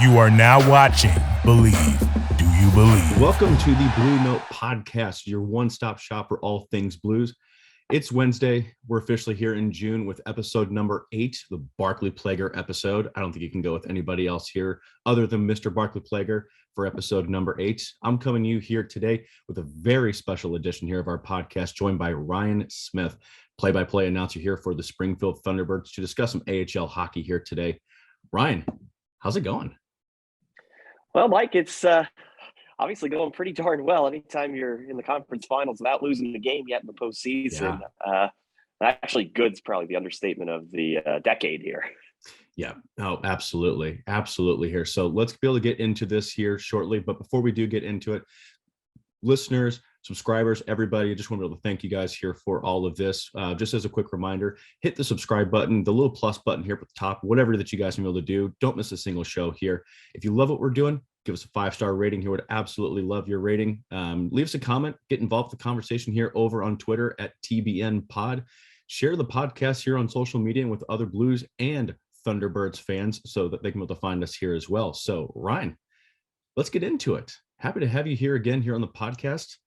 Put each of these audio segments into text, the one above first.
You are now watching Believe. Do you believe? Welcome to the Blue Note Podcast, your one-stop shop for all things Blues. It's Wednesday. We're officially here in June with episode number 8, the Barclay Plager episode. I don't think you can go with anybody else here other than Mr. Barclay Plager for episode number 8. I'm coming to you here today with a very special edition here of our podcast, joined by Ryan Smith, play-by-play announcer here for the Springfield Thunderbirds, to discuss some AHL hockey here today. Ryan, how's it going? Well, Mike, it's obviously going pretty darn well. Anytime you're in the conference finals without losing the game yet in the postseason, actually good's probably the understatement of the decade here. Yeah, oh, absolutely. Absolutely here. So let's be able to get into this here shortly. But before we do get into it, listeners, subscribers, everybody, I just want to be able to thank you guys here for all of this. Just as a quick reminder, hit the subscribe button, the little plus button here at the top, whatever that you guys can be able to do. Don't miss a single show here. If you love what we're doing, give us a 5-star rating here. Would absolutely love your rating. Leave us a comment, get involved in the conversation here over on Twitter at TBN Pod. Share the podcast here on social media and with other Blues and Thunderbirds fans so that they can be able to find us here as well. So Ryan, let's get into it. Happy to have you here again here on the podcast.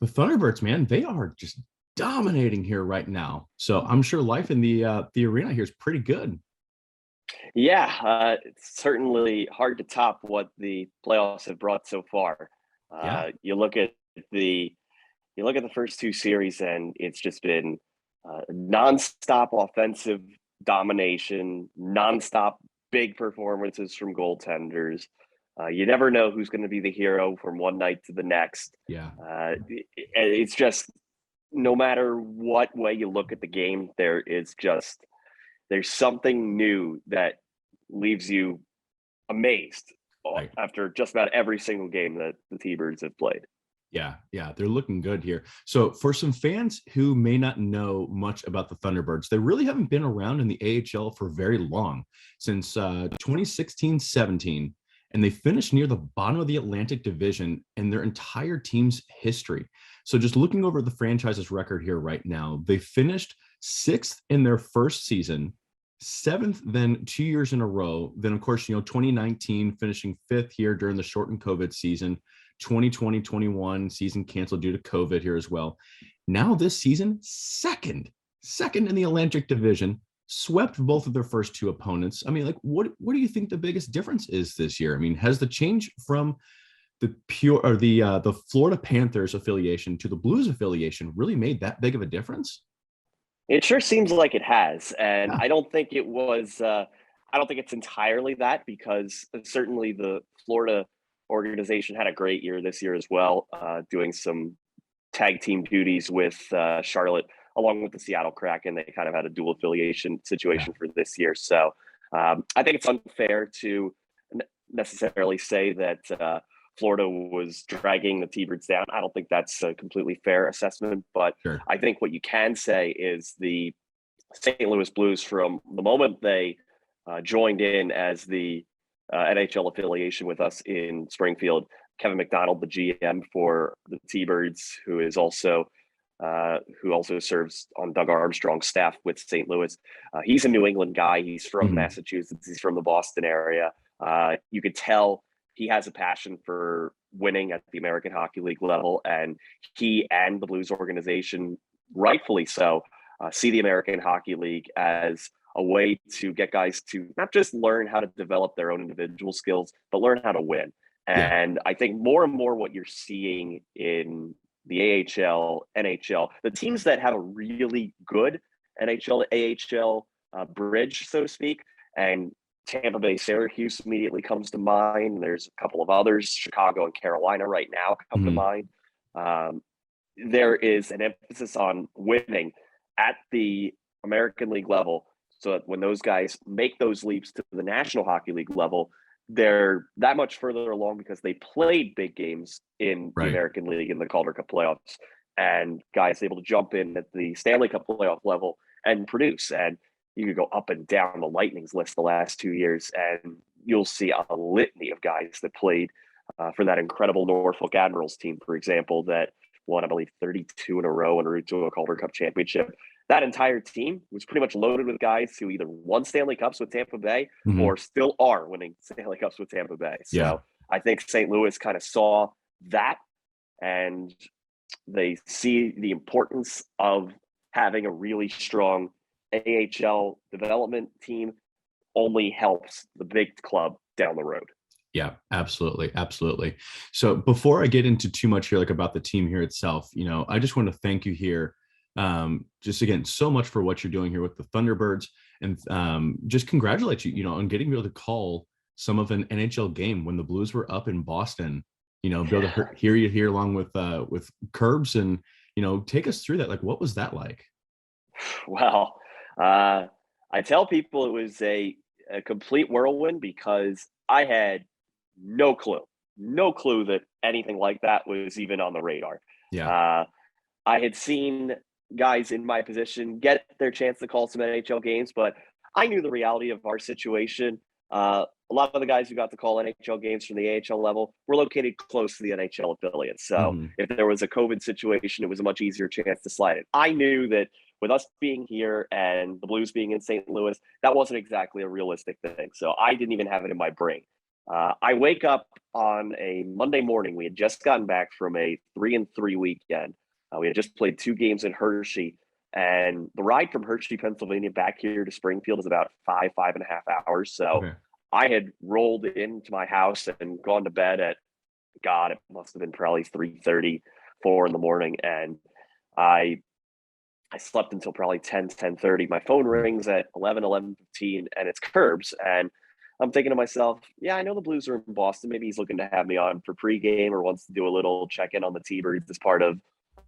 The Thunderbirds, man, they are just dominating here right now. So I'm sure life in the arena here is pretty good. Yeah, it's certainly hard to top what the playoffs have brought so far. You look at the first two series, and it's just been nonstop offensive domination, nonstop big performances from goaltenders. You never know who's going to be the hero from one night to the next. Yeah. It's just, no matter what way you look at the game, there's something new that leaves you amazed after just about every single game that the T-Birds have played. Yeah, they're looking good here. So for some fans who may not know much about the Thunderbirds, they really haven't been around in the AHL for very long, since 2016-17. And they finished near the bottom of the Atlantic Division in their entire team's history. So just looking over the franchise's record here right now, they finished 6th in their first season, 7th then 2 years in a row. Then, of course, 2019 finishing 5th here during the shortened COVID season, 2020-21 season canceled due to COVID here as well. Now this season, second in the Atlantic Division, swept both of their first two opponents. I mean, like, what do you think the biggest difference is this year? I mean, has the change from the Florida Panthers affiliation to the Blues affiliation really made that big of a difference? It sure seems like it has, and I don't think it was. I don't think it's entirely that, because certainly the Florida organization had a great year this year as well, doing some tag team duties with Charlotte, along with the Seattle Kraken. They kind of had a dual affiliation situation for this year. So I think it's unfair to necessarily say that Florida was dragging the T-Birds down. I don't think that's a completely fair assessment, but sure. I think what you can say is the St. Louis Blues, from the moment they joined in as the NHL affiliation with us in Springfield, Kevin McDonald, the GM for the T-Birds, who also serves on Doug Armstrong's staff with St. Louis. He's a New England guy. He's from Massachusetts. He's from the Boston area. You could tell he has a passion for winning at the American Hockey League level, and he and the Blues organization, rightfully so, see the American Hockey League as a way to get guys to not just learn how to develop their own individual skills, but learn how to win. And I think more and more what you're seeing in the AHL, NHL, the teams that have a really good NHL, AHL bridge, so to speak, and Tampa Bay, Syracuse immediately comes to mind. There's a couple of others, Chicago and Carolina right now come to mind. There is an emphasis on winning at the American League level, so that when those guys make those leaps to the National Hockey League level, they're that much further along because they played big games in the American League in the Calder Cup playoffs, and guys able to jump in at the Stanley Cup playoff level and produce. And you could go up and down the Lightning's list the last 2 years, and you'll see a litany of guys that played for that incredible Norfolk Admirals team, for example, that won, I believe, 32 in a row en route to a Calder Cup championship. that entire team was pretty much loaded with guys who either won Stanley Cups with Tampa Bay or still are winning Stanley Cups with Tampa Bay. So I think St. Louis kind of saw that, and they see the importance of having a really strong AHL development team only helps the big club down the road. Yeah, absolutely. Absolutely. So before I get into too much here, like about the team here itself, I just want to thank you here. Just again, so much for what you're doing here with the Thunderbirds, and just congratulate you, on getting able to call some of an NHL game when the Blues were up in Boston, be able to hear you here along with Curbs, and, take us through that. Like, what was that like? Well, I tell people it was a complete whirlwind because I had no clue that anything like that was even on the radar. Yeah. I had seen guys in my position get their chance to call some NHL games, but I knew the reality of our situation. A lot of the guys who got to call NHL games from the AHL level were located close to the NHL affiliates. So if there was a COVID situation, it was a much easier chance to slide it. I knew that with us being here and the Blues being in St. Louis, that wasn't exactly a realistic thing. So I didn't even have it in my brain. I wake up on a Monday morning. We had just gotten back from a 3-3 weekend. We had just played 2 games in Hershey, and the ride from Hershey, Pennsylvania back here to Springfield is about 5.5 hours. So I had rolled into my house and gone to bed at, God, it must have been probably 3:30, 4 in the morning. And I slept until probably 10:30. My phone rings at 11:15, and it's Curbs. And I'm thinking to myself, yeah, I know the Blues are in Boston. Maybe he's looking to have me on for pregame or wants to do a little check-in on the T-Birds as part of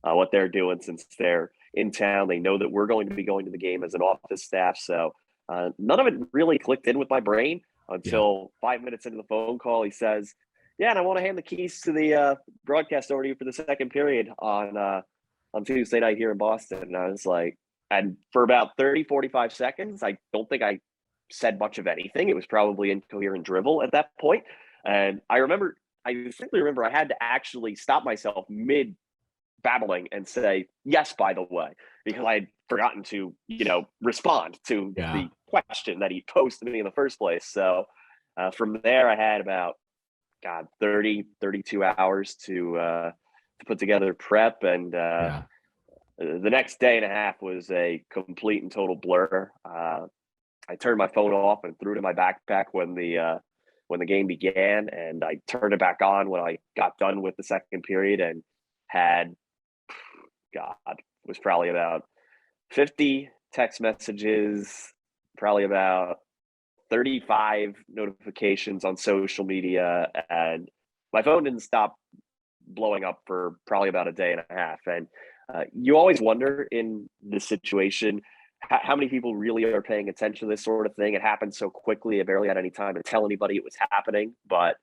what they're doing since they're in town. They know that we're going to be going to the game as an office staff. So none of it really clicked in with my brain until 5 minutes into the phone call. He says, yeah, and I want to hand the keys to the broadcast over to you for the second period on Tuesday night here in Boston. And I was like, and for about 30-45 seconds, I don't think I said much of anything. It was probably incoherent drivel at that point. And I distinctly remember I had to actually stop myself mid babbling and say, yes, by the way, because I had forgotten to, respond to the question that he posed to me in the first place. So from there, I had about, 32 hours to put together prep. And the next day and a half was a complete and total blur. I turned my phone off and threw it in my backpack when the game began, and I turned it back on when I got done with the second period, and had, was probably about 50 text messages, probably about 35 notifications on social media, and my phone didn't stop blowing up for probably about a day and a half. And you always wonder in this situation how many people really are paying attention to this sort of thing. It happened so quickly. I barely had any time to tell anybody it was happening, but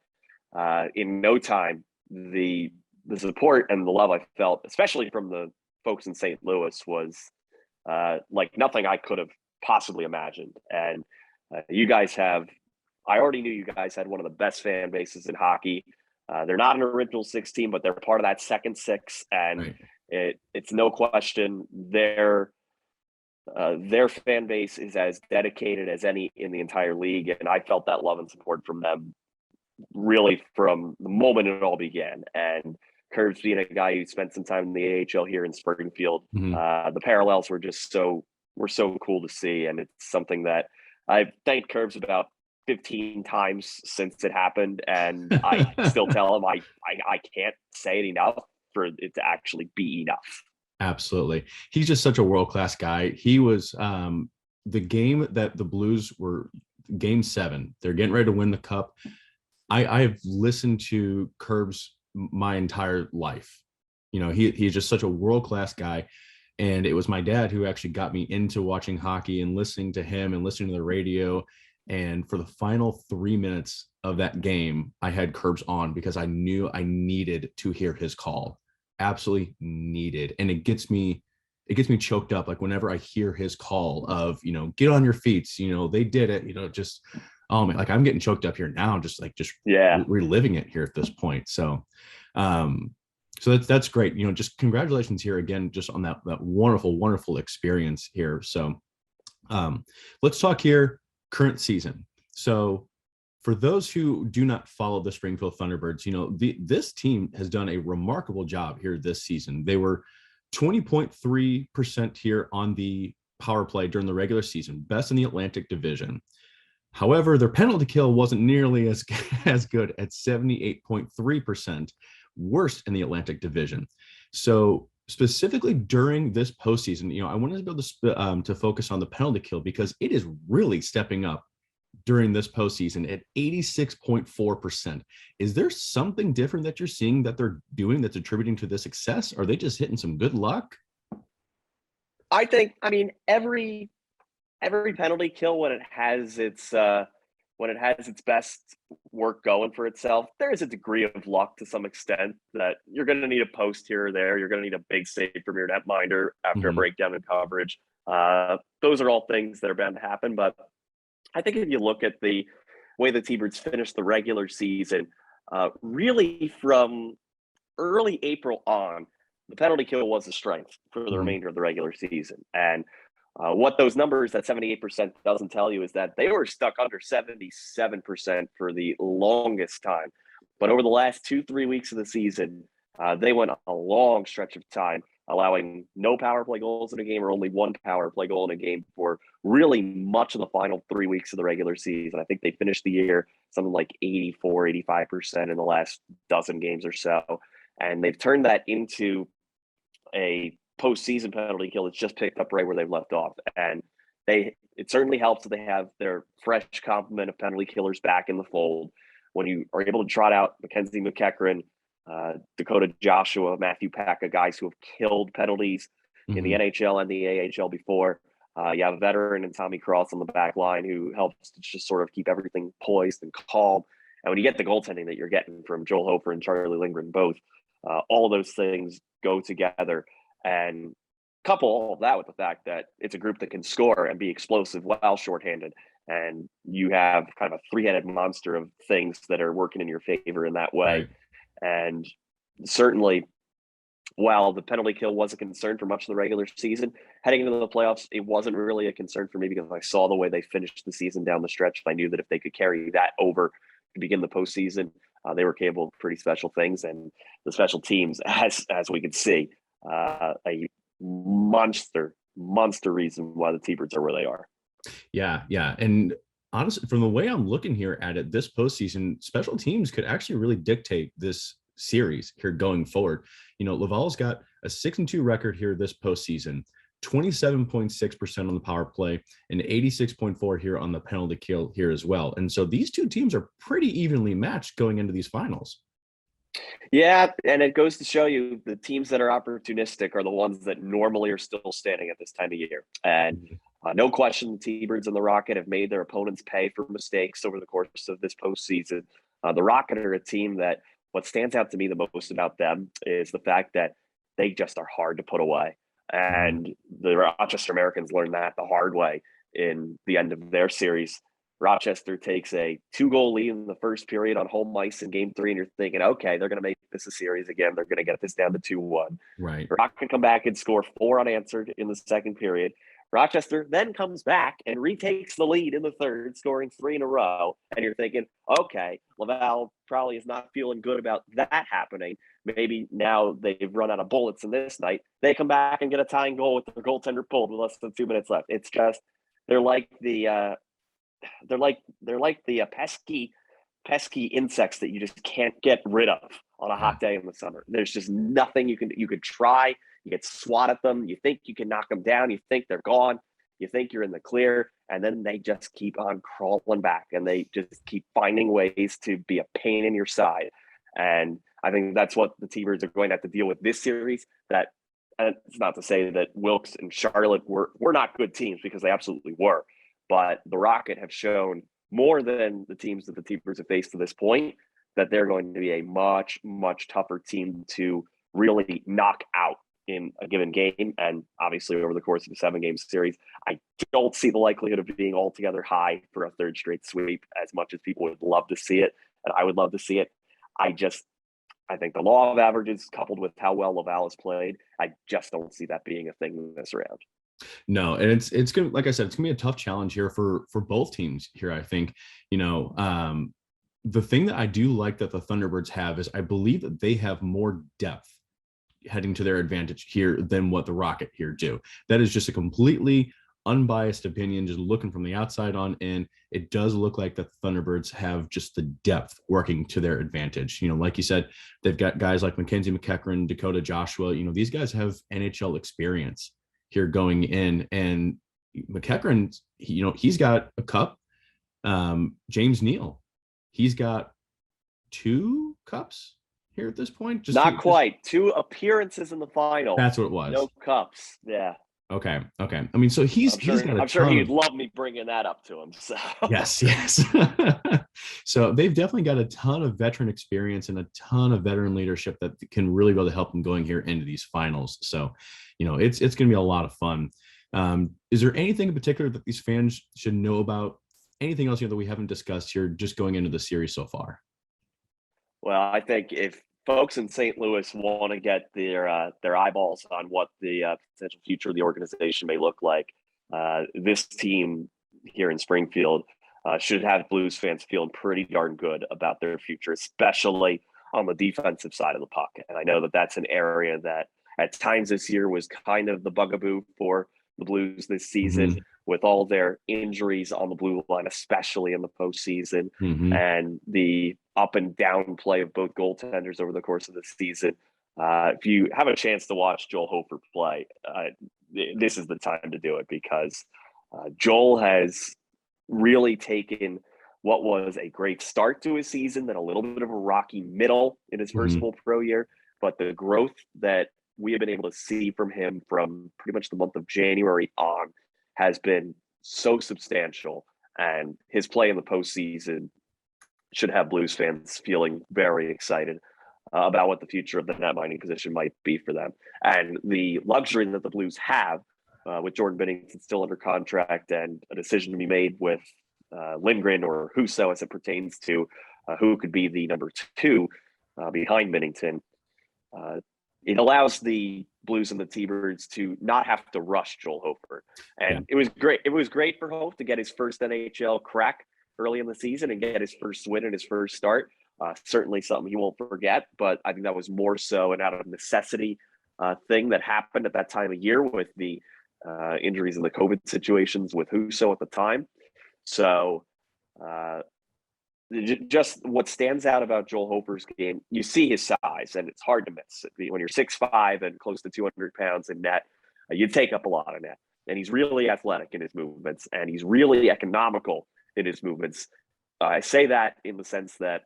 in no time, the support and the love I felt, especially from the folks in St. Louis, was like nothing I could have possibly imagined. And I already knew you guys had one of the best fan bases in hockey. They're not an original 6 team, but they're part of that second 6. And it's no question their fan base is as dedicated as any in the entire league. And I felt that love and support from them really from the moment it all began. And Curbs being a guy who spent some time in the AHL here in Springfield, the parallels were so cool to see. And it's something that I've thanked Curbs about 15 times since it happened. And I still tell him I can't say it enough for it to actually be enough. Absolutely. He's just such a world-class guy. He was the game that the Blues were game 7. They're getting ready to win the cup. I've listened to Curbs my entire life. He's just such a world-class guy. And it was my dad who actually got me into watching hockey and listening to him and listening to the radio. And for the final 3 minutes of that game, I had Curbs on because I knew I needed to hear his call. Absolutely needed. And it gets me choked up. Like whenever I hear his call of, get on your feet, they did it, just, oh man, like I'm getting choked up here now, just reliving it here at this point. So So that's great. Just congratulations here again, just on that wonderful experience here. So let's talk here current season. So for those who do not follow the Springfield Thunderbirds, this team has done a remarkable job here this season. They were 20.3% here on the power play during the regular season, best in the Atlantic Division. However, their penalty kill wasn't nearly as good at 78.3%, worst in the Atlantic Division. So specifically during this postseason, I wanted to be able to focus on the penalty kill because it is really stepping up during this postseason at 86.4%. Is there something different that you're seeing that they're doing that's attributing to this success? Are they just hitting some good luck? I mean, every penalty kill when it has its best work going for itself, there is a degree of luck to some extent that you're going to need a post here or there. You're going to need a big save from your netminder after a breakdown in coverage. Those are all things that are bound to happen. But I think if you look at the way the T-Birds finished the regular season, really from early April on, the penalty kill was a strength for the remainder of the regular season. And what those numbers, that 78% doesn't tell you, is that they were stuck under 77% for the longest time. But over the last 2-3 weeks of the season, they went a long stretch of time allowing no power play goals in a game or only one power play goal in a game for really much of the final 3 weeks of the regular season. I think they finished the year something like 84, 85% in the last dozen games or so. And they've turned that into a postseason penalty kill that's just picked up right where they've left off. And it certainly helps that they have their fresh complement of penalty killers back in the fold. When you are able to trot out Mackenzie McEachran, Dakota Joshua, Matthew Packa, guys who have killed penalties in the NHL and the AHL before. You have a veteran in Tommy Cross on the back line who helps to just sort of keep everything poised and calm. And when you get the goaltending that you're getting from Joel Hofer and Charlie Lindgren both, all of those things go together. And couple all of that with the fact that it's a group that can score and be explosive while shorthanded. And you have kind of a three-headed monster of things that are working in your favor in that way. Right. And certainly, while the penalty kill was a concern for much of the regular season, heading into the playoffs, it wasn't really a concern for me because I saw the way they finished the season down the stretch. And I knew that if they could carry that over to begin the postseason, they were capable of pretty special things. And the special teams, as we could see, a monster reason why the T-Birds are where they are. Yeah. And honestly, from the way I'm looking here at it, this postseason, special teams could actually really dictate this series here going forward. Laval's got a 6-2 record here this postseason, 27.6% on the power play and 86.4 here on the penalty kill here as well. And so these two teams are pretty evenly matched going into these finals. Yeah, and it goes to show you the teams that are opportunistic are the ones that normally are still standing at this time of year. And no question, the T-Birds and the Rocket have made their opponents pay for mistakes over the course of this postseason. The Rocket are a team that what stands out to me the most about them is the fact that they just are hard to put away. And the Rochester Americans learned that the hard way in the end of their series. Rochester takes a 2-goal lead in the first period on home ice in game 3, and you're thinking, okay, they're going to make this a series again. They're going to get this down to 2-1. Right. Rock can come back and score 4 unanswered in the second period. Rochester then comes back and retakes the lead in the third, scoring 3 in a row. And you're thinking, okay, Laval probably is not feeling good about that happening. Maybe now they've run out of bullets in this night. They come back and get a tying goal with their goaltender pulled with less than 2 minutes left. It's just, they're like the pesky insects that you just can't get rid of on a hot day in the summer. There's just nothing you could try. You get swat at them. You think you can knock them down. You think they're gone. You think you're in the clear, and then they just keep on crawling back, and they just keep finding ways to be a pain in your side. And I think that's what the T-Birds are going to have to deal with this series. That, and it's not to say that Wilkes and Charlotte were not good teams, because they absolutely were. But the Rocket have shown more than the teams that the T-Birds have faced to this point that they're going to be a much, much tougher team to really knock out in a given game. And obviously over the course of a 7-game series, I don't see the likelihood of being altogether high for a third straight sweep, as much as people would love to see it. And I would love to see it. I I think the law of averages coupled with how well Laval has played, I just don't see that being a thing this round. No, and it's gonna, like I said, it's gonna be a tough challenge here for both teams here. I think, the thing that I do like that the Thunderbirds have is I believe that they have more depth heading to their advantage here than what the Rocket here do. That is just a completely unbiased opinion, just looking from the outside on in. It does look like that the Thunderbirds have just the depth working to their advantage. Like you said, they've got guys like Mackenzie McEachran, Dakota Joshua. These guys have NHL experience here going in, and McEachran, he's got a cup. James Neal, he's got 2 cups here at this point. Just not quite 2 appearances in the final. That's what it was. No cups. Yeah. Okay. I mean, so I'm sure he'd love me bringing that up to him. So yes. So they've definitely got a ton of veteran experience and a ton of veteran leadership that can really help them going here into these finals. So, it's going to be a lot of fun. Is there anything in particular that these fans should know about? Anything else that we haven't discussed here, just going into the series so far? Well, I think if folks in St. Louis want to get their eyeballs on what the potential future of the organization may look like, this team here in Springfield should have Blues fans feeling pretty darn good about their future, especially on the defensive side of the puck. And I know that that's an area that at times this year was kind of the bugaboo for the Blues this season, with all their injuries on the blue line, especially in the postseason, and the up and down play of both goaltenders over the course of the season. If you have a chance to watch Joel Hofer play, this is the time to do it, because Joel has really taken what was a great start to his season, then a little bit of a rocky middle in his first full pro year, but the growth that we have been able to see from him from pretty much the month of January on has been so substantial, and his play in the postseason should have Blues fans feeling very excited about what the future of the net mining position might be for them. And the luxury that the Blues have with Jordan Binnington still under contract and a decision to be made with Lindgren or Husso as it pertains to who could be the number 2 behind Binnington, it allows the Blues and the T-Birds to not have to rush Joel Hofer. And it was great. It was great for Hope to get his first NHL crack early in the season and get his first win and his first start. Certainly something he won't forget, but I think that was more so an out of necessity thing that happened at that time of year with the injuries and the COVID situations with Husso at the time. So just what stands out about Joel Hofer's game, you see his size, and it's hard to miss. When you're 6'5" and close to 200 pounds in net, you take up a lot of net. And he's really athletic in his movements, and he's really economical in his movements. I say that in the sense that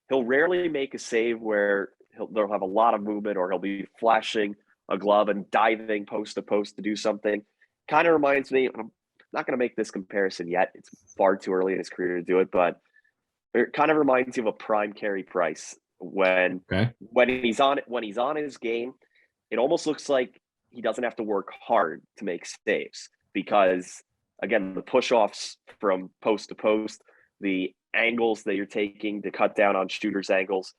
he'll rarely make a save where they'll have a lot of movement, or he'll be flashing a glove and diving post to post to do something. Kind of reminds me, I'm not going to make this comparison yet. It's far too early in his career to do it, but it kind of reminds you of a prime Carey Price when he's on his game. It almost looks like he doesn't have to work hard to make saves, because again, the push-offs from post to post, the angles that you're taking to cut down on shooters' angles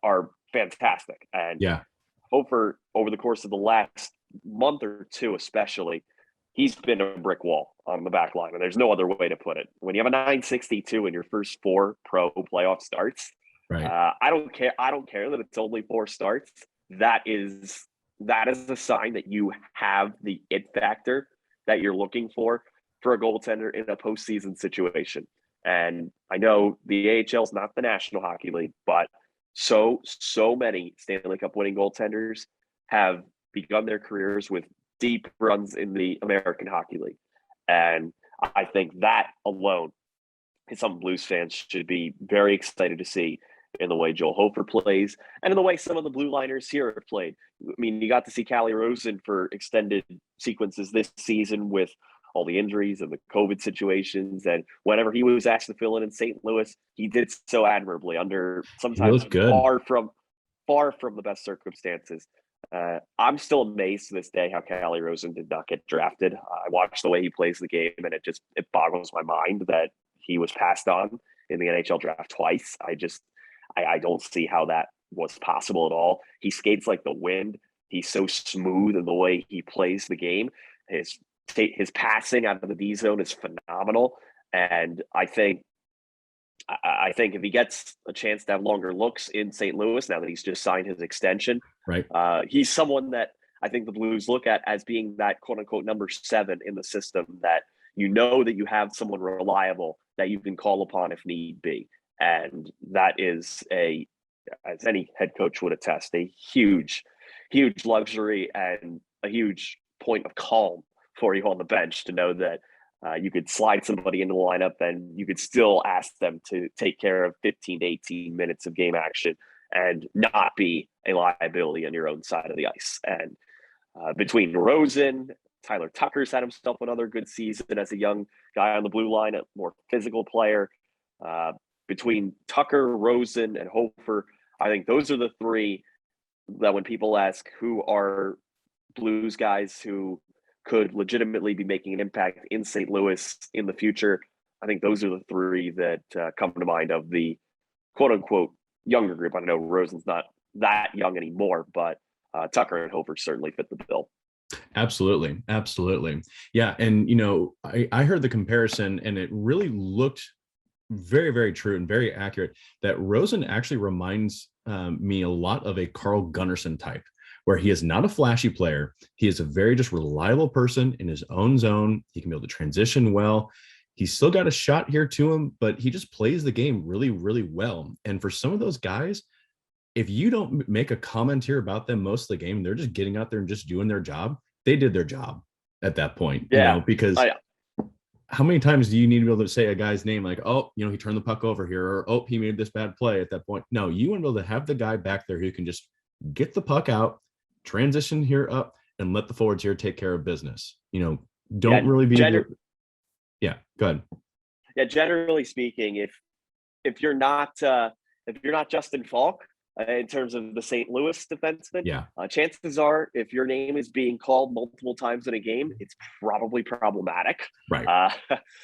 are fantastic. And Hofer, over the course of the last month or two especially, he's been a brick wall on the back line, and there's no other way to put it. When you have a 962 in your first 4 pro playoff starts, I don't care that it's only 4 starts. That is a sign that you have the it factor that you're looking for a goaltender in a postseason situation. And I know the AHL is not the National Hockey League, but so many Stanley Cup winning goaltenders have begun their careers with deep runs in the American Hockey League. And I think that alone is something Blues fans should be very excited to see in the way Joel Hofer plays and in the way some of the blue liners here have played. I mean, you got to see Calle Rosen for extended sequences this season with all the injuries and the COVID situations. And whenever he was asked to fill in St. Louis, he did so admirably under sometimes far from the best circumstances. I'm still amazed to this day how Calle Rosen did not get drafted. I watched the way he plays the game, and it boggles my mind that he was passed on in the NHL draft twice. I don't see how was possible at all. He skates like the wind. He's so smooth in the way he plays the game. His passing out of the D zone is phenomenal. And I think if he gets a chance to have longer looks in St. Louis, now that he's just signed his extension, Right. He's someone that I think the Blues look at as being that quote unquote number 7 in the system, that you know that you have someone reliable that you can call upon if need be. And that is as any head coach would attest, a huge, huge luxury and a huge point of calm for you on the bench to know that you could slide somebody into the lineup and you could still ask them to take care of 15 to 18 minutes of game action and not be a liability on your own side of the ice. And between Rosen, Tyler Tucker's had himself another good season as a young guy on the blue line, a more physical player. Between Tucker, Rosen, and Hofer, I think those are the three that when people ask who are Blues guys who could legitimately be making an impact in St. Louis in the future, I think those are the three that come to mind of the quote-unquote younger group. I know Rosen's not that young anymore, but Tucker and Hofer certainly fit the bill. Absolutely. Yeah. And, I heard the comparison and it really looked very, very true and very accurate that Rosen actually reminds me a lot of a Carl Gunnarsson type, where he is not a flashy player. He is a very just reliable person in his own zone. He can be able to transition well. He's still got a shot here to him, but he just plays the game really, really well. And for some of those guys, if you don't make a comment here about them most of the game, they're just getting out there and just doing their job. They did their job at that point, because how many times do you need to be able to say a guy's name like, oh, he turned the puck over here, or, oh, he made this bad play at that point? No, you want to be able to have the guy back there who can just get the puck out, transition here up, and let the forwards here take care of business. Don't really be. Yeah, go ahead. Yeah, generally speaking, if you're not Justin Falk in terms of the St. Louis defenseman, chances are if your name is being called multiple times in a game, it's probably problematic. Right.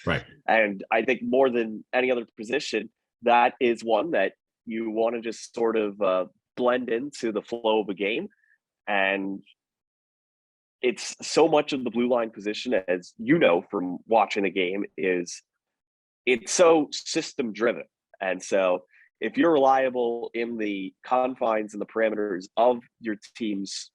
Right. And I think more than any other position, that is one that you want to just sort of blend into the flow of a game. And it's so much of the blue line position, as you know from watching the game, it's so system driven. And so if you're reliable in the confines and the parameters of your team's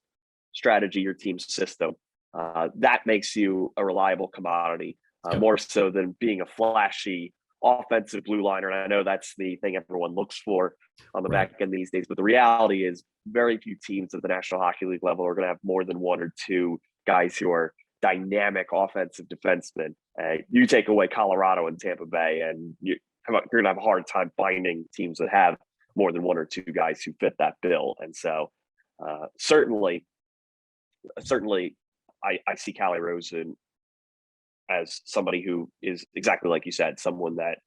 strategy, your team's system, that makes you a reliable commodity, more so than being a flashy offensive blue liner. And I know that's the thing everyone looks for on the back end these days. But the reality is very few teams at the National Hockey League level are going to have more than one or two guys who are dynamic offensive defensemen. You take away Colorado and Tampa Bay, and you're going to have a hard time finding teams that have more than one or two guys who fit that bill. And so certainly I see Calle Rosen as somebody who is exactly like you said, someone that,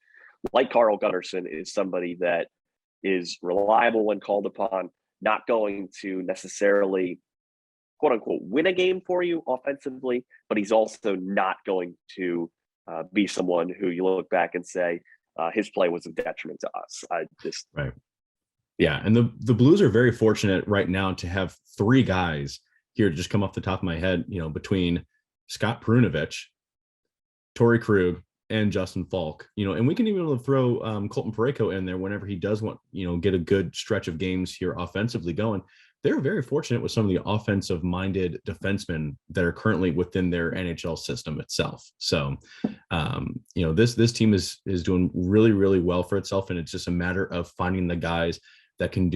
like Carl Gunnarsson, is somebody that is reliable when called upon, not going to necessarily quote unquote win a game for you offensively, but he's also not going to be someone who you look back and say his play was a detriment to us. Right. Yeah. And the Blues are very fortunate right now to have three guys here to just come off the top of my head, between Scott Perunovich, Torrey Krug, and Justin Falk, and we can even throw Colton Parayko in there whenever he does want, get a good stretch of games here offensively going. They're very fortunate with some of the offensive minded defensemen that are currently within their NHL system itself. So, this team is doing really, really well for itself. And it's just a matter of finding the guys that can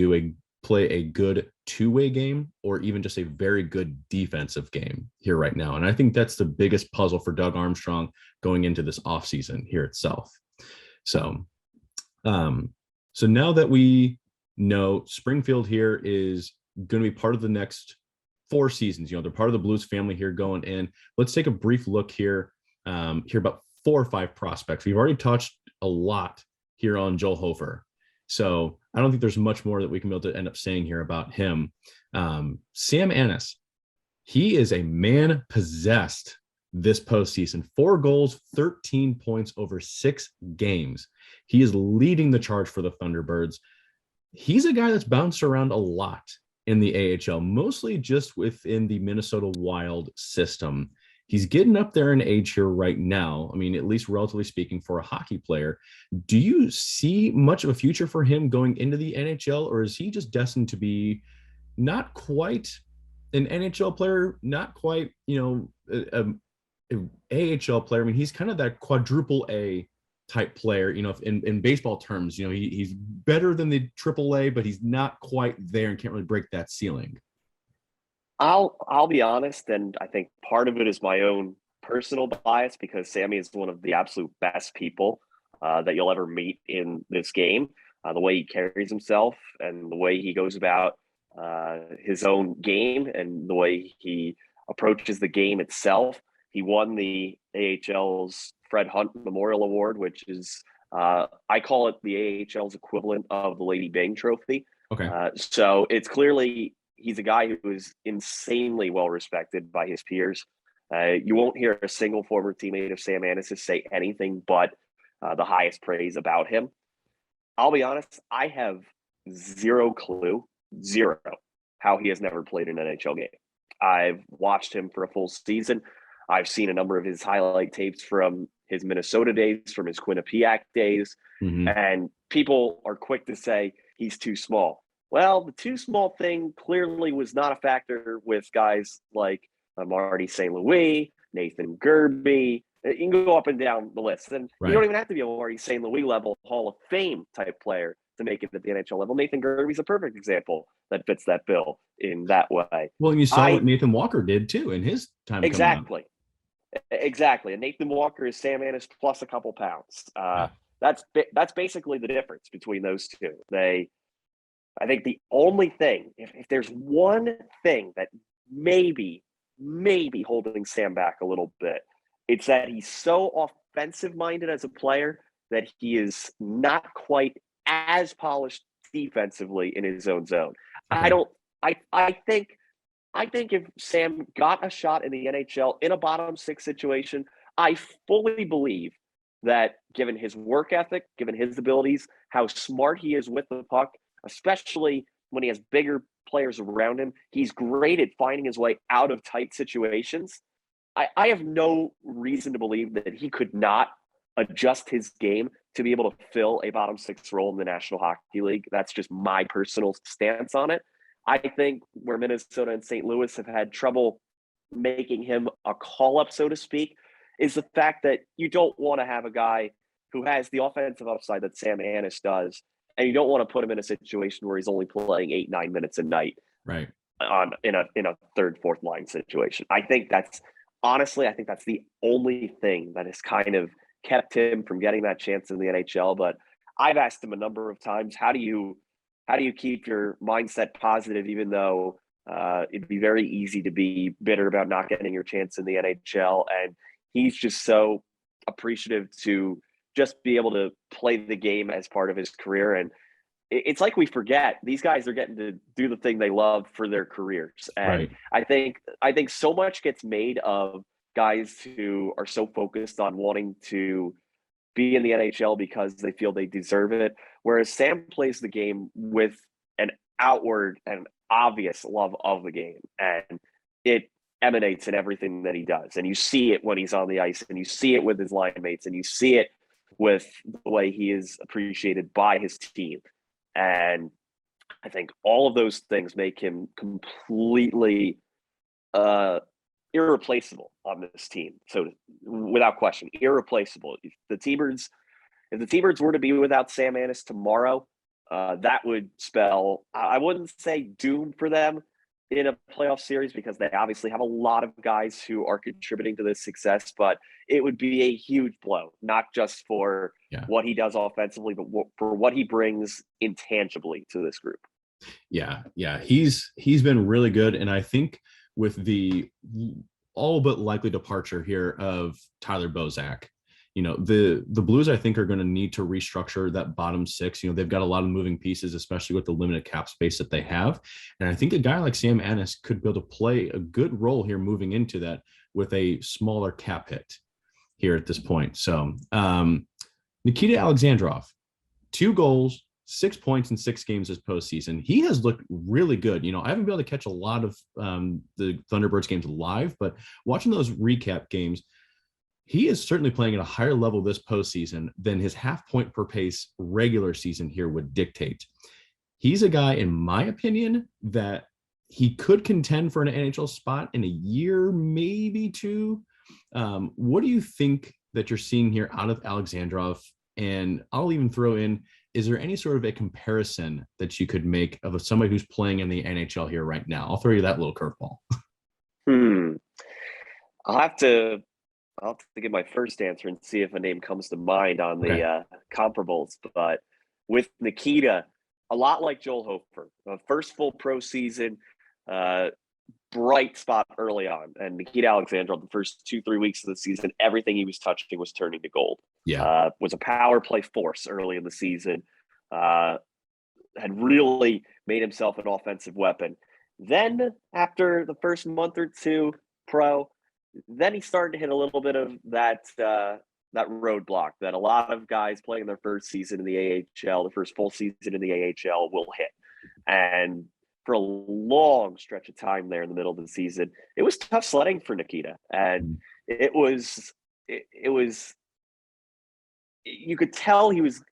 play a good two-way game, or even just a very good defensive game here right now. And I think that's the biggest puzzle for Doug Armstrong going into this offseason here itself. So now that we know Springfield here is going to be part of the next 4 seasons, they're part of the Blues family here going in. Let's take a brief look here about 4 or 5 prospects. We've already touched a lot here on Joel Hofer, so I don't think there's much more that we can be able to end up saying here about him. Sam Annis, he is a man possessed this postseason. 4 goals, 13 points over 6 games. He is leading the charge for the Thunderbirds. he's a guy that's bounced around a lot in the AHL, mostly just within the Minnesota Wild system. He's getting up there in age here right now. I mean, at least relatively speaking, for a hockey player. Do you see much of a future for him going into the NHL, or is he just destined to be not quite an NHL player, not quite, a AHL player? I mean, he's kind of that quadruple A type player, in baseball terms. He's better than the triple A, but he's not quite there and can't really break that ceiling. I'll be honest, and I think part of it is my own personal bias, because Sammy is one of the absolute best people that you'll ever meet in this game. The way he carries himself and the way he goes about his own game and the way he approaches the game itself. He won the AHL's Fred Hunt Memorial Award, which is, I call it the AHL's equivalent of the Lady Byng Trophy. Okay. So it's clearly he's a guy who is insanely well respected by his peers. You won't hear a single former teammate of Sam Anis's say anything but the highest praise about him. I'll be honest, I have zero clue, how he has never played an NHL game. I've watched him for a full season. I've seen a number of his highlight tapes from his Minnesota days, from his Quinnipiac days, and people are quick to say he's too small. Well, the too small thing clearly was not a factor with guys like Marty St. Louis, Nathan Gerby. You can go up and down the list. And You don't even have to be a Marty St. Louis level Hall of Fame type player to make it at the NHL level. Nathan Gerby's a perfect example that fits that bill in that way. Well, and you saw what Nathan Walker did too in his time. Exactly. And Nathan Walker is Sam Anis plus a couple pounds. That's basically the difference between those two. I think the only thing, if there's one thing that maybe holding Sam back a little bit, it's that he's so offensive minded as a player that he is not quite as polished defensively in his own zone. Okay. I think if Sam got a shot in the NHL in a bottom six situation, I fully believe that given his work ethic, given his abilities, how smart he is with the puck, especially when he has bigger players around him, he's great at finding his way out of tight situations. I have no reason to believe that he could not adjust his game to be able to fill a bottom six role in the National Hockey League. That's just my personal stance on it. I think where Minnesota and St. Louis have had trouble making him a call-up, so to speak, is the fact that you don't want to have a guy who has the offensive upside that Sam Anis does, and you don't want to put him in a situation where he's only playing 8-9 minutes a night, right? In a third, fourth line situation. I think that's the only thing that has kind of kept him from getting that chance in the NHL. But I've asked him a number of times, how do you keep your mindset positive, even though it'd be very easy to be bitter about not getting your chance in the NHL? And he's just so appreciative to just be able to play the game as part of his career. And it's like we forget these guys are getting to do the thing they love for their careers. And I think so much gets made of guys who are so focused on wanting to be in the NHL because they feel they deserve it. Whereas Sam plays the game with an outward and obvious love of the game, and it emanates in everything that he does. And you see it when he's on the ice, and you see it with his line mates, and you see it with the way he is appreciated by his team. And I think all of those things make him completely irreplaceable on this team. So without question, irreplaceable. If the T-Birds were to be without Sam Anis tomorrow, that would spell, I wouldn't say doom for them in a playoff series, because they obviously have a lot of guys who are contributing to this success, but it would be a huge blow, not just for what he does offensively, but for what he brings intangibly to this group. Yeah. He's been really good. And I think with the all but likely departure here of Tyler Bozak, the Blues, I think, are going to need to restructure that bottom six. They've got a lot of moving pieces, especially with the limited cap space that they have. And I think a guy like Sam Anis could be able to play a good role here moving into that with a smaller cap hit here at this point. So Nikita Alexandrov, 2 goals, 6 points in 6 games this postseason. He has looked really good. I haven't been able to catch a lot of the Thunderbirds games live, but watching those recap games, he is certainly playing at a higher level this postseason than his half point per pace regular season here would dictate. He's a guy, in my opinion, that he could contend for an NHL spot in a year, maybe two. What do you think that you're seeing here out of Alexandrov? And I'll even throw in, is there any sort of a comparison that you could make of somebody who's playing in the NHL here right now? I'll throw you that little curveball. I'll have to give my first answer and see if a name comes to mind on the comparables. But with Nikita, a lot like Joel Hofer, first full pro season, bright spot early on. And Nikita Alexanderov, the first 2-3 weeks of the season, everything he was touching was turning to gold. Was a power play force early in the season. Had really made himself an offensive weapon. Then after the first month or two pro, then he started to hit a little bit of that roadblock that a lot of guys playing their first season in the AHL, the first full season in the AHL, will hit. And for a long stretch of time there in the middle of the season, it was tough sledding for Nikita. And it was you could tell he was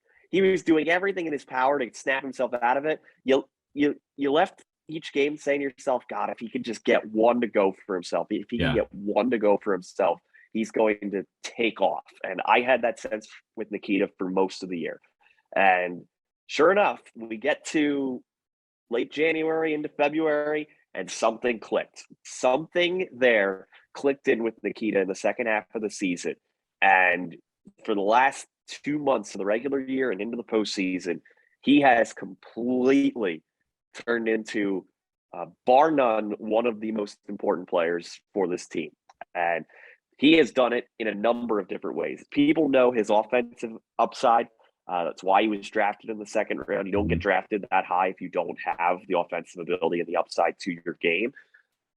doing everything in his power to snap himself out of it. You left each game saying to yourself, God, if he could just get one to go for himself, if he can get one to go for himself, he's going to take off. And I had that sense with Nikita for most of the year. And sure enough, we get to late January into February, and something clicked. Something there clicked in with Nikita in the second half of the season. And for the last 2 months of the regular year and into the postseason, he has completely turned into, bar none, one of the most important players for this team. And he has done it in a number of different ways. People know his offensive upside. That's why he was drafted in the second round. You don't get drafted that high if you don't have the offensive ability and the upside to your game.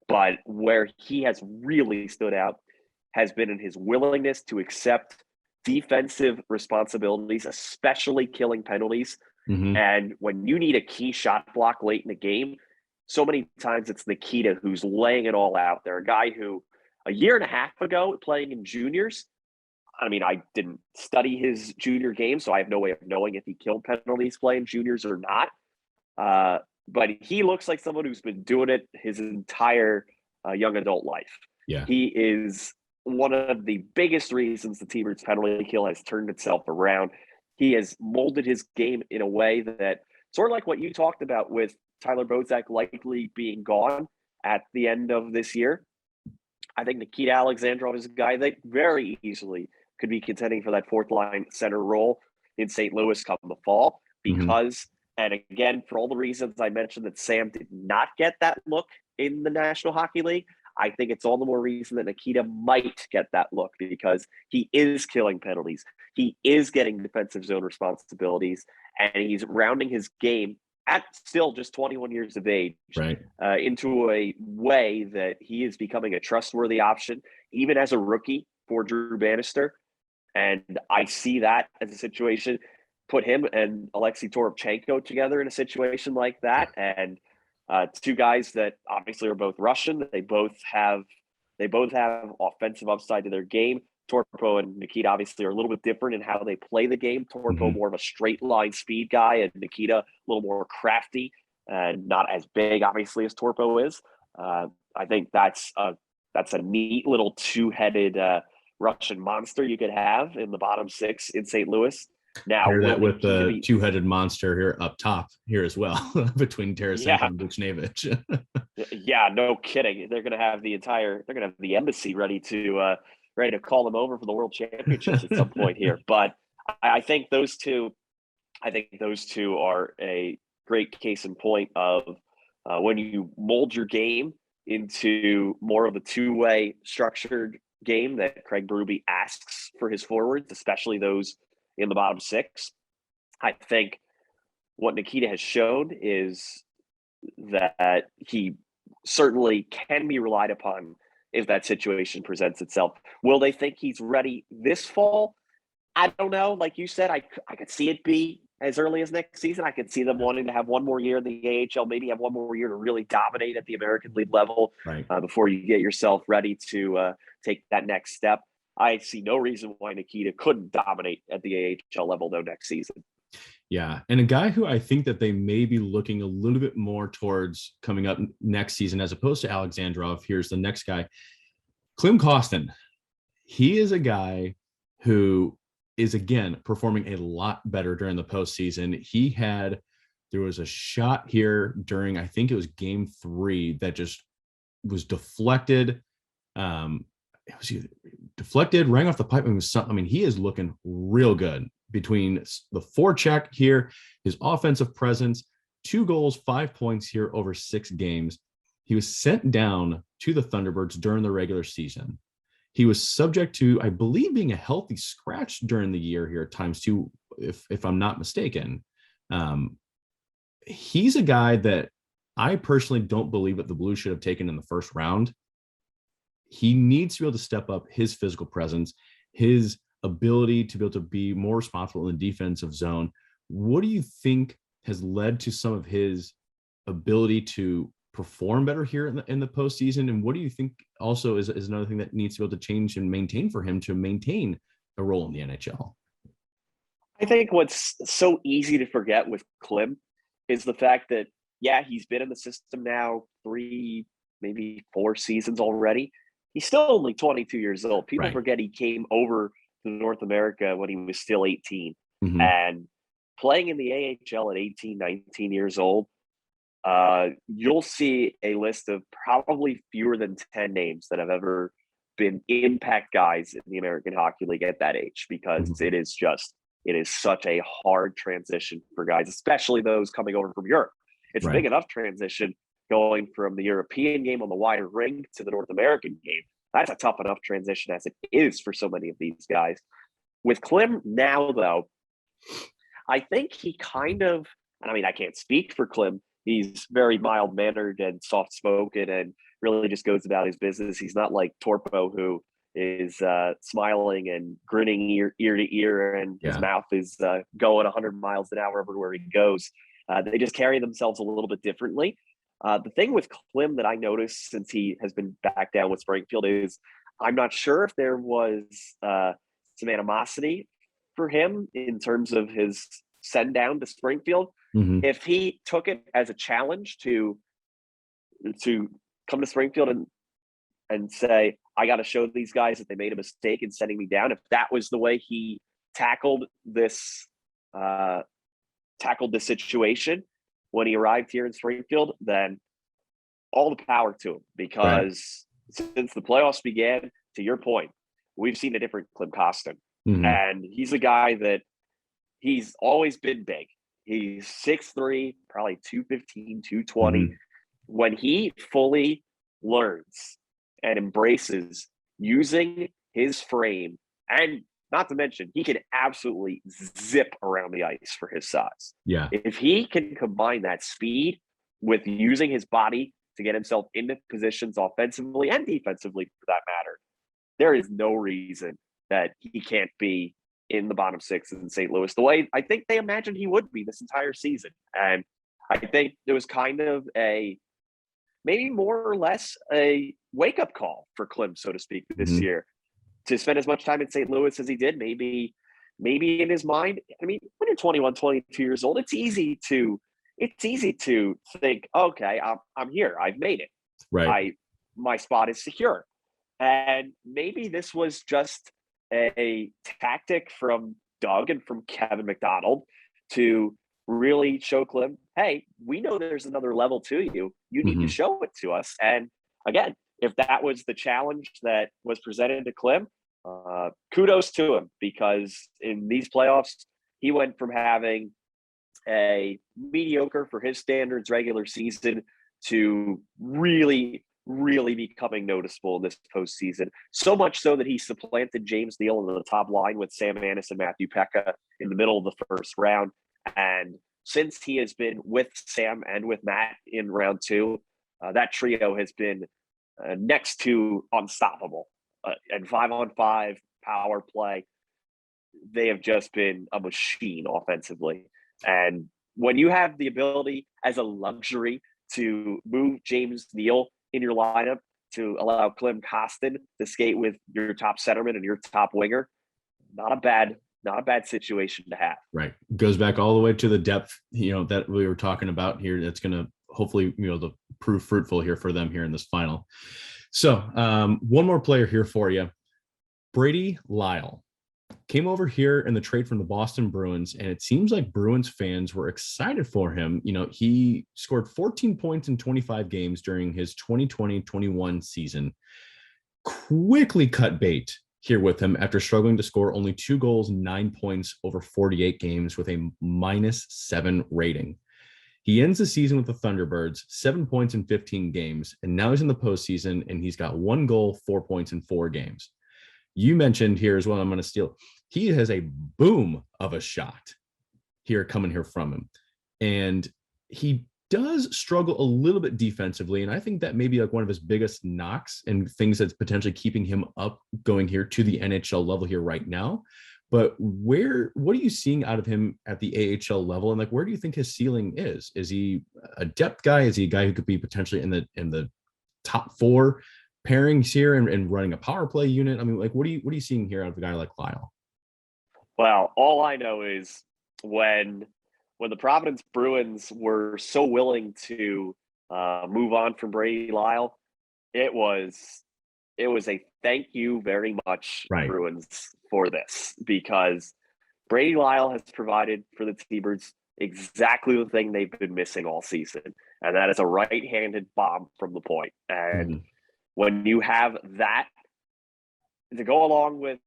But where he has really stood out has been in his willingness to accept defensive responsibilities, especially killing penalties. And when you need a key shot block late in the game, so many times it's Nikita who's laying it all out there. A guy who a year and a half ago playing in juniors, I mean, I didn't study his junior game, so I have no way of knowing if he killed penalties playing juniors or not. But he looks like someone who's been doing it his entire young adult life. He is one of the biggest reasons the T-Birds penalty kill has turned itself around. He has molded his game in a way that, sort of like what you talked about with Tyler Bozak likely being gone at the end of this year. I think Nikita Alexandrov is a guy that very easily could be contending for that fourth line center role in St. Louis come the fall because, and again, for all the reasons I mentioned that Sam did not get that look in the National Hockey League, I think it's all the more reason that Nikita might get that look because he is killing penalties. He is getting defensive zone responsibilities, and he's rounding his game at still just 21 years of age into a way that he is becoming a trustworthy option, even as a rookie for Drew Bannister. And I see that as a situation, put him and Alexei Toropchenko together in a situation like that. And two guys that obviously are both Russian. They both have offensive upside to their game. Torpo and Nikita obviously are a little bit different in how they play the game. Torpo more of a straight line speed guy, and Nikita a little more crafty and not as big, obviously, as Torpo is. I think that's a neat little two-headed Russian monster you could have in the bottom six in St. Louis. Now hear that with the two-headed monster here up top here as well between Tarasenko and Buchnevich. Yeah, no kidding. They're going to have the embassy ready to call them over for the World Championships at some point here. But I think those two are a great case in point of when you mold your game into more of a two-way structured game that Craig Berube asks for his forwards, especially those in the bottom six. I think what Nikita has shown is that he certainly can be relied upon if that situation presents itself. Will they think he's ready this fall? I don't know. Like you said, I could see it be as early as next season. I could see them wanting to have one more year in the AHL, maybe have one more year to really dominate at the American League level before you get yourself ready to take that next step. I see no reason why Nikita couldn't dominate at the AHL level, though, next season. Yeah. And a guy who I think that they may be looking a little bit more towards coming up next season, as opposed to Alexandrov. Here's the next guy, Kem Konecny. He is a guy who is, again, performing a lot better during the postseason. There was a shot here during, I think it was game 3, that just was deflected. It was either deflected, rang off the pipe. He is looking real good between the forecheck here, his offensive presence, 2 goals, 5 points here over 6 games. He was sent down to the Thunderbirds during the regular season. He was subject to, I believe, being a healthy scratch during the year here at times too, if I'm not mistaken. He's a guy that I personally don't believe that the Blues should have taken in the first round. He needs to be able to step up his physical presence, his ability to be able to be more responsible in the defensive zone. What do you think has led to some of his ability to perform better here in the postseason? And what do you think also is another thing that needs to be able to change and maintain for him to maintain a role in the NHL? I think what's so easy to forget with Kem is the fact that, yeah, he's been in the system now 3, maybe 4 seasons already. He's still only 22 years old. People forget he came over to North America when he was still 18. Mm-hmm. And playing in the AHL at 18, 19 years old, you'll see a list of probably fewer than 10 names that have ever been impact guys in the American Hockey League at that age, because it is such a hard transition for guys, especially those coming over from Europe. It's a big enough transition going from the European game on the wider ring to the North American game. That's a tough enough transition as it is for so many of these guys. With Kem now, though, I think he kind of, I can't speak for Kem. He's very mild-mannered and soft-spoken and really just goes about his business. He's not like Torpo, who is smiling and grinning ear to ear, and his mouth is going 100 miles an hour everywhere he goes. They just carry themselves a little bit differently. The thing with Kem that I noticed since he has been back down with Springfield is I'm not sure if there was some animosity for him in terms of his send down to Springfield. Mm-hmm. If he took it as a challenge to come to Springfield and say, I got to show these guys that they made a mistake in sending me down, if that was the way he tackled this situation when he arrived here in Springfield, then all the power to him, because since the playoffs began, to your point, we've seen a different Kem Konecny. Mm-hmm. And he's a guy that he's always been big. He's 6'3", probably 215, 220. Mm-hmm. When he fully learns and embraces using his frame, and not to mention, he can absolutely zip around the ice for his size. Yeah. If he can combine that speed with using his body to get himself into positions offensively and defensively, for that matter, there is no reason that he can't be in the bottom 6 in St. Louis the way I think they imagined he would be this entire season. And I think it was kind of maybe more or less a wake-up call for Kem, so to speak, this year, to spend as much time in St. Louis as he did. Maybe in his mind, when you're 21, 22 years old, it's easy to think, okay, I'm here. I've made it. Right. My spot is secure. And maybe this was just a tactic from Doug and from Kevin McDonald to really show Kem, hey, we know there's another level to you. You need to show it to us. And again, if that was the challenge that was presented to Kem, kudos to him, because in these playoffs, he went from having a mediocre for his standards regular season to really, really becoming noticeable in this postseason. So much so that he supplanted James Neal in the top line with Sam Annis and Matthew Pekka in the middle of the first round. And since he has been with Sam and with Matt in round 2, that trio has been next to unstoppable. And 5-on-5 power play, they have just been a machine offensively. And when you have the ability as a luxury to move James Neal in your lineup to allow Kem Konecny to skate with your top centerman and your top winger, not a bad situation to have. Right. Goes back all the way to the depth, that we were talking about here. That's going to hopefully, to prove fruitful here for them here in this final. So one more player here for you. Brady Lyle came over here in the trade from the Boston Bruins, and it seems like Bruins fans were excited for him. He scored 14 points in 25 games during his 2020-21 season. Quickly cut bait here with him after struggling to score only 2 goals, 9 points over 48 games with a -7 rating. He ends the season with the Thunderbirds, 7 points in 15 games, and now he's in the postseason, and he's got 1 goal, 4 points in 4 games. You mentioned here as well, I'm going to steal. He has a boom of a shot here coming here from him. And he does struggle a little bit defensively. And I think that may be like one of his biggest knocks and things that's potentially keeping him up going here to the NHL level here right now. But what are you seeing out of him at the AHL level? And like, where do you think his ceiling is? Is he a depth guy? Is he a guy who could be potentially in the top 4 pairings here and running a power play unit? I mean, like, what are you seeing here out of a guy like Lyle? Well, all I know is when the Providence Bruins were so willing to move on from Brady Lyle, it was a thank you very much, Right. Bruins, for this, because Brady Lyle has provided for the T-Birds exactly the thing they've been missing all season, and that is a right-handed bomb from the point. And when you have that to go along with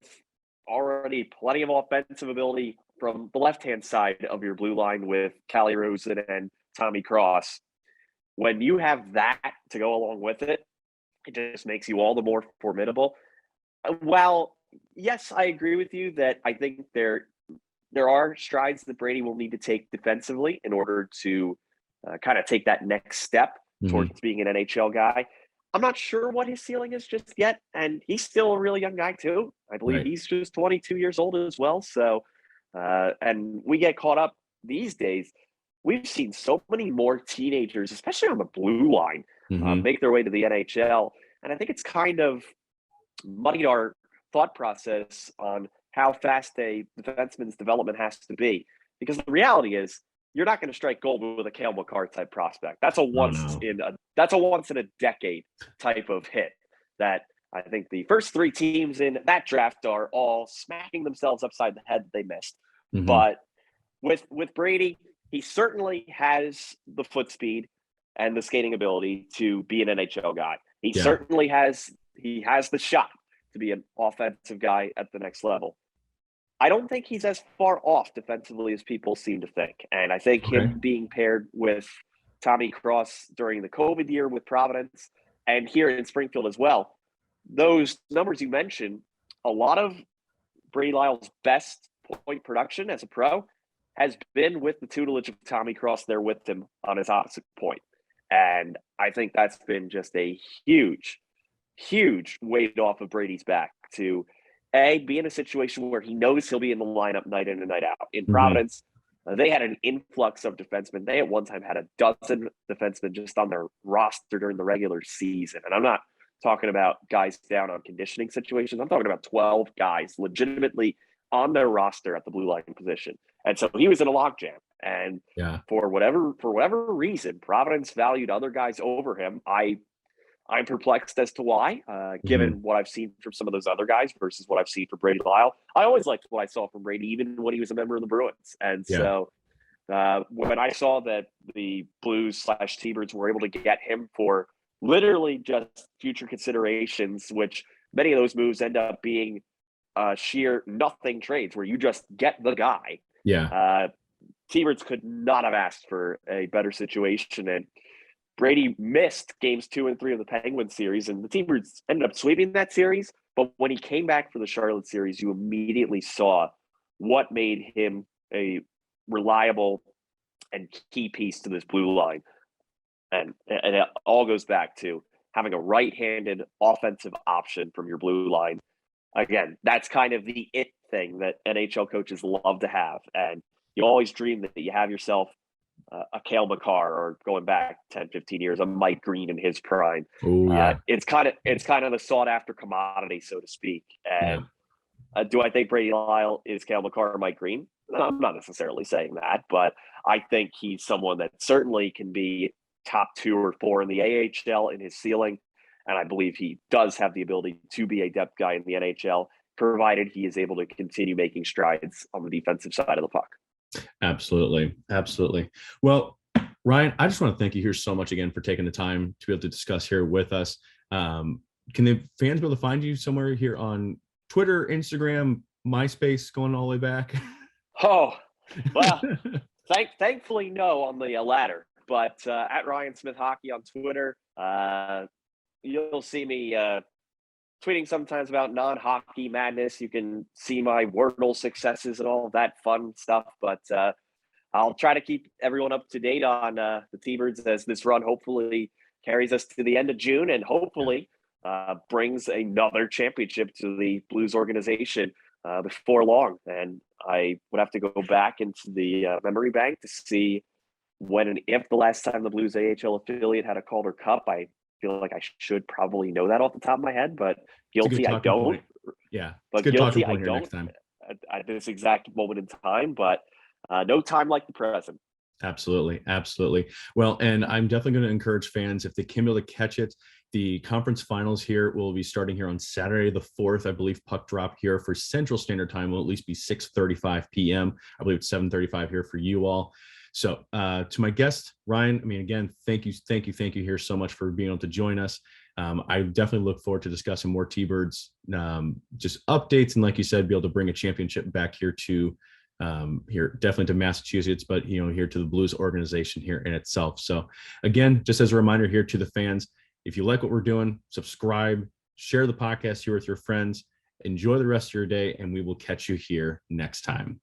already plenty of offensive ability from the left-hand side of your blue line with Calle Rosen and Tommy Cross, when you have that to go along with it, it just makes you all the more formidable. While, yes, I agree with you that I think there are strides that Brady will need to take defensively in order to kind of take that next step towards being an NHL guy. I'm not sure what his ceiling is just yet, and he's still a really young guy too. I believe he's just 22 years old as well. So, and we get caught up these days. We've seen so many more teenagers, especially on the blue line, make their way to the NHL. And I think it's kind of muddied our thought process on how fast a defenseman's development has to be. Because the reality is, you're not going to strike gold with a Cale Makar type prospect. That's a once in a decade type of hit that I think the first 3 teams in that draft are all smacking themselves upside the head that they missed. But with Brady, he certainly has the foot speed and the skating ability to be an NHL guy. He certainly has the shot to be an offensive guy at the next level. I don't think he's as far off defensively as people seem to think. And I think him being paired with Tommy Cross during the COVID year with Providence and here in Springfield as well, those numbers you mentioned, a lot of Brady Lyle's best point production as a pro has been with the tutelage of Tommy Cross there with him on his opposite point. And I think that's been just a huge, huge weight off of Brady's back to be in a situation where he knows he'll be in the lineup night in and night out. In Providence, they had an influx of defensemen. They at one time had a dozen defensemen just on their roster during the regular season. And I'm not talking about guys down on conditioning situations. I'm talking about 12 guys legitimately on their roster at the blue line position. And so he was in a logjam. And for whatever reason, Providence valued other guys over him. I'm perplexed as to why, given what I've seen from some of those other guys versus what I've seen from Brady Lyle. I always liked what I saw from Brady, even when he was a member of the Bruins. And so when I saw that the Blues/T-Birds were able to get him for literally just future considerations, which many of those moves end up being sheer nothing trades where you just get the guy. T-Birds could not have asked for a better situation. And Brady missed games 2 and 3 of the Penguins series, and the T-Birds ended up sweeping that series. But when he came back for the Charlotte series, you immediately saw what made him a reliable and key piece to this blue line. And it all goes back to having a right-handed offensive option from your blue line. Again, that's kind of the it thing that NHL coaches love to have. And you always dream that you have yourself a Cale Makar, or going back 10, 15 years, a Mike Green in his prime. Oh yeah. It's kind of the sought after commodity, so to speak. And do I think Brady Lyle is Cale Makar or Mike Green? I'm not necessarily saying that, but I think he's someone that certainly can be top 2 or 4 in the AHL in his ceiling. And I believe he does have the ability to be a depth guy in the NHL, provided he is able to continue making strides on the defensive side of the puck. Absolutely. Absolutely. Well, Ryan, I just want to thank you here so much again for taking the time to be able to discuss here with us. Can the fans be able to find you somewhere here on Twitter, Instagram, MySpace, going all the way back? Oh, well, thankfully, no on the latter, but at Ryan Smith Hockey on Twitter, you'll see me tweeting sometimes about non-hockey madness. You can see my Wordle successes and all of that fun stuff, but I'll try to keep everyone up to date on the T-Birds as this run hopefully carries us to the end of June, and hopefully brings another championship to the Blues organization before long. And I would have to go back into the memory bank to see when and if the last time the Blues AHL affiliate had a Calder Cup. I feel like I should probably know that off the top of my head, but guilty I don't. Point. Yeah, but guilty I don't at this exact moment in time. But no time like the present. Absolutely. Absolutely. Well, and I'm definitely going to encourage fans, if they can be able to catch it, the conference finals here will be starting here on Saturday the 4th. I believe puck drop here for Central Standard Time will at least be 6:35 p.m. I believe it's 7:35 here for you all. So to my guest, Ryan, I mean, again, thank you here so much for being able to join us. I definitely look forward to discussing more T-Birds, just updates, and like you said, be able to bring a championship back here to here, definitely to Massachusetts, but here to the Blues organization here in itself. So again, just as a reminder here to the fans, if you like what we're doing, subscribe, share the podcast here with your friends, enjoy the rest of your day, and we will catch you here next time.